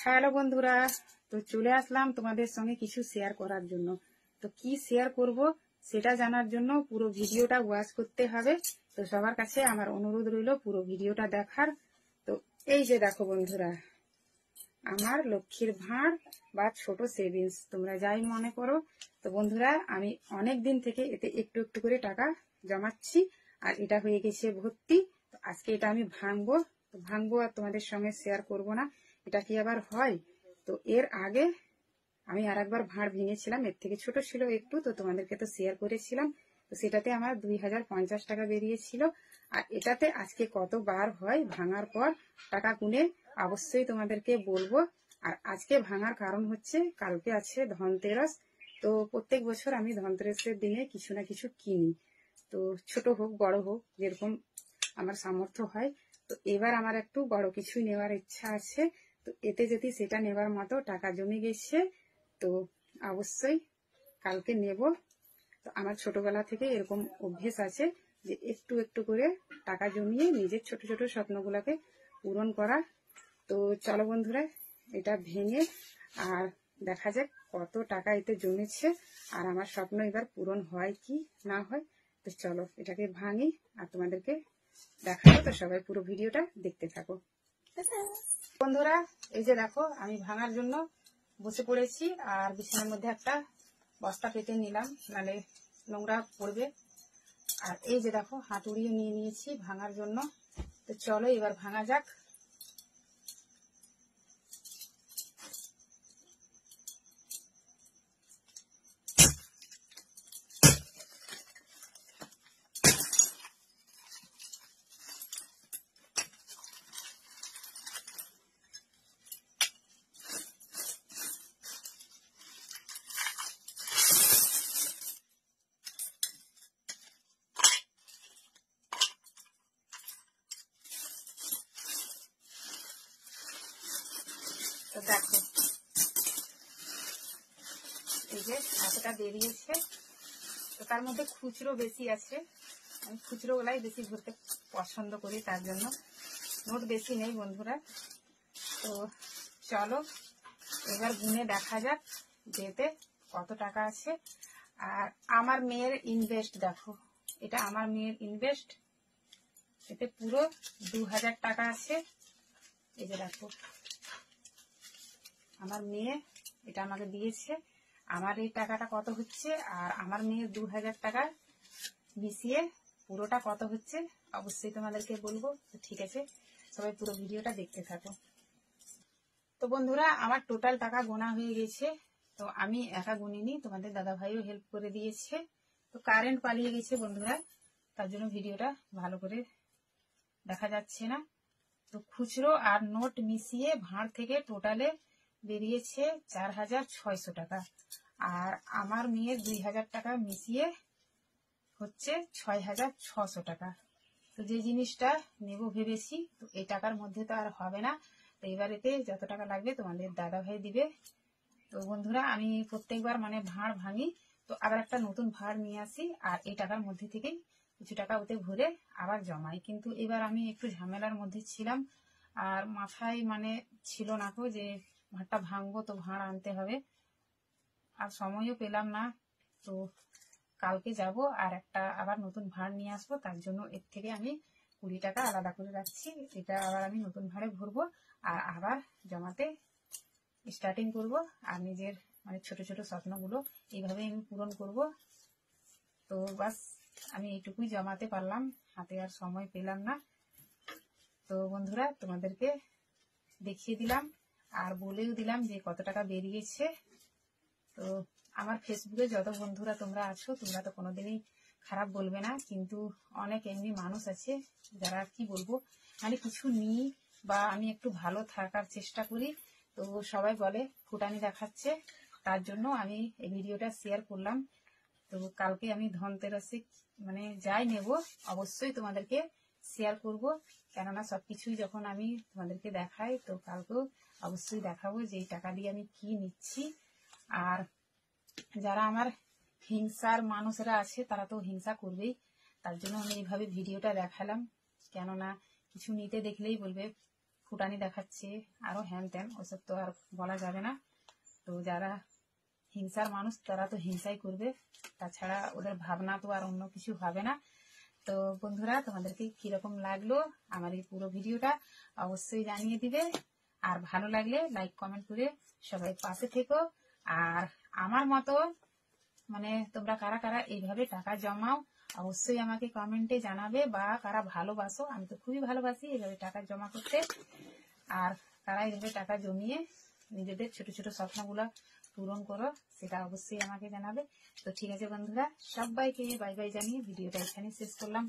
Hello বন্ধুরা, তো চলে আসলাম তোমাদের সঙ্গে কিছু শেয়ার করার জন্য। তো কি শেয়ার করব সেটা জানার জন্য পুরো ভিডিওটা ওয়াচ করতে হবে। তো সবার কাছে আমার অনুরোধ রইল পুরো ভিডিওটা দেখার। তো এই যে দেখো বন্ধুরা, আমার লক্ষ্মীর ভাঁড় বা ছোট সেভিংস তোমরা যাই মনে করো। তো বন্ধুরা, আমি অনেক দিন থেকে এতে একটু একটু করে টাকা জমাচ্ছি, আর এটা হয়ে গেছে ভর্তি। তো আজকে এটা আমি ভাঙবো আর তোমাদের সঙ্গে শেয়ার করব না, এটা কি আবার হয়? তো এর আগে আমি আর একবার ভাঁড় ভেঙেছিলাম, এর থেকে ছোট ছিল একটু, তো তোমাদেরকে তো শেয়ার করেছিলাম। তো সেটাতে আমার 2050 টাকা বেরিয়েছিল। আর এটাতে আজকে কতবার হয় ভাঙার পর টাকা গুনে অবশ্যই তোমাদেরকে বলবো। আর আজকে ভাঙার কারণ হচ্ছে কালকে আছে ধনতেরাস। তো প্রত্যেক বছর আমি ধনতেরাসের দিনে কিছু না কিছু কিনি, তো ছোট হোক বড় হোক যেরকম আমার সামর্থ্য হয়। তো এবার আমার একটু বড় কিছু নেওয়ার ইচ্ছা আছে। তো এতে যদি সেটা নেবার মতো টাকা জমে গেছে, তো অবশ্যই কালকে নেব। তো আমার ছোটবেলা থেকে এরকম অভ্যেস আছে যে একটু একটু করে টাকা জমিয়ে নিজের ছোট ছোট স্বপ্নগুলোকে পূরণ করা। তো চলো বন্ধুরা, এটা ভেঙে আর দেখা যাক কত টাকা এতে জমেছে, আর আমার স্বপ্ন এবার পূরণ হয় কি না হয়। তো চলো এটাকে ভাঙি আর তোমাদেরকে দেখাবো। তো সবাই পুরো ভিডিওটা দেখতে থাকো বন্ধুরা। এই যে দেখো, আমি ভাঙার জন্য বসে পড়েছি, আর বিছানার মধ্যে একটা বস্তা পেতে নিলাম, নালে নোংরা পড়বে। আর এই যে দেখো, হাতুড়িও নিয়ে নিয়েছি ভাঙার জন্য। তো চলো এবার ভাঙা যাক। তো দেখো, এই যে এতটা বেরিয়েছে। তো তার মধ্যে খুচরো বেশি আছে, আমি খুচরো গুলাই বেশি ভরতে পছন্দ করি, তার জন্য নোট বেশি নেই বন্ধুরা। তো চলো এবার গুনে দেখা যাক যে এতে কত টাকা আছে। আর আমার মেয়ের ইনভেস্ট দেখো, এটা আমার মেয়ের ইনভেস্ট, এতে পুরো 2000 টাকা আছে। এই যে দেখো, আমার মেয়ে এটা আমাকে দিয়েছে। আমার এই টাকাটা কত হচ্ছে আর আমার মেয়ের 2000 টাকা মিশিয়ে পুরোটা কত হচ্ছে অবশ্যই তোমাদেরকে বলবো। তো ঠিক আছে, সবাই পুরো ভিডিওটা দেখতে থাকো। তো বন্ধুরা, আমার টোটাল টাকা গোনা হয়ে গেছে। তো আমি একা গুনিনি, তোমাদের দাদা ভাইও হেল্প করে দিয়েছে। তো কারেন্ট পালিয়ে গেছে বন্ধুরা, তার জন্য ভিডিওটা ভালো করে দেখা যাচ্ছে না। তো খুচরো আর নোট মিশিয়ে ভাঁড় থেকে টোটালে বেরিয়েছে 4600 টাকা। আর আমার মেয়ের 2000 টাকা মিশিয়ে হচ্ছে 6600 টাকা। তো যে জিনিসটা নেব ভেবেছি, তো এই টাকার মধ্যে তো আর হবে না। তো এবারেতে যত টাকা লাগবে তোমাদের দাদা ভাই দিবে। তো বন্ধুরা, আমি প্রত্যেকবার মানে ভাঁড় ভাঙি তো আবার একটা নতুন ভাঁড় নিয়ে আসি, আর এই টাকার মধ্যে থেকেই কিছু টাকা ওতে ভরে আবার জমাই। কিন্তু এবার আমি একটু ঝামেলার মধ্যে ছিলাম, আর মাথায় মানে ছিল না তো যে ভাঁড়টা ভাঙবো, তো ভাঁড় আনতে হবে, আর সময়ও পেলাম না। তো কালকে যাব আর একটা আবার নতুন ভাঁড় নিয়ে আসবো, তার জন্য এর থেকে আমি 20 টাকা আলাদা করে রাখছি। এটা আবার আমি নতুন ভাঁড়ে ভরবো আর আবার জমাতে স্টার্টিং করব। আর নিজের মানে ছোট ছোট স্বপ্নগুলো এইভাবে আমি পূরণ করব। তো বাস আমি এইটুকুই জমাতে পারলাম, হাতে আর সময় পেলাম না। তো বন্ধুরা, তোমাদেরকে দেখিয়ে দিলাম আর বলেও দিলাম যে কত টাকা বেরিয়েছে। তো আমার ফেসবুকে যত বন্ধুরা তোমরা আছো, তোমরা তো কোনোদিনই খারাপ বলবে না, কিন্তু অনেক এমনি মানুষ আছে যারা কি বলবো মানে কিছু নিই বা আমি একটু ভালো থাকার চেষ্টা করি, তো সবাই বলে ফুটানি দেখাচ্ছে। তার জন্য আমি এই ভিডিওটা শেয়ার করলাম। তো কালকে আমি ধনতেরাসে মানে যাই নেব অবশ্যই তোমাদেরকে শেয়ার করব, কেননা সবকিছুই যখন আমি তোমাদেরকে দেখাই তো কালকেও অবশ্যই দেখাবো যে এই টাকা দিয়ে আমি কি নিচ্ছি। আর যারা আমার হিংসার মানুষেরা আছে তারা তো হিংসা করবেই, তার জন্য আমি এইভাবে ভিডিওটা দেখালাম। কেননা কিছু নিতে দেখলেই বলবে ফুটানি দেখাচ্ছে, আরো হ্যান ত্যান, ওসব তো আর বলা যাবে না। তো যারা হিংসার মানুষ তারা তো হিংসাই করবে, তাছাড়া ওদের ভাবনা তো আর অন্য কিছু হবে না। তো বন্ধুরা, তোমাদেরকে কিরকম লাগলো আমার এই পুরো ভিডিওটা অবশ্যই জানিয়ে দিবে। আর ভালো লাগলে লাইক কমেন্ট করে সবাই পাশে থেকো। আর আমার মতো মানে তোমরা কারা কারা এইভাবে টাকা জমাও অবশ্যই আমাকে কমেন্টে জানাবে, বা কারা ভালোবাসো, আমি তো খুবই ভালোবাসি এইভাবে টাকা জমা করতে। আর কারা এইভাবে টাকা জমিয়ে নিজেদের ছোট ছোট স্বপ্নগুলো পূরণ করো সেটা অবশ্যই আমাকে জানাবে। তো ঠিক আছে বন্ধুরা, সবাইকে বাই বাই জানিয়ে ভিডিওটা এখানে শেষ করলাম।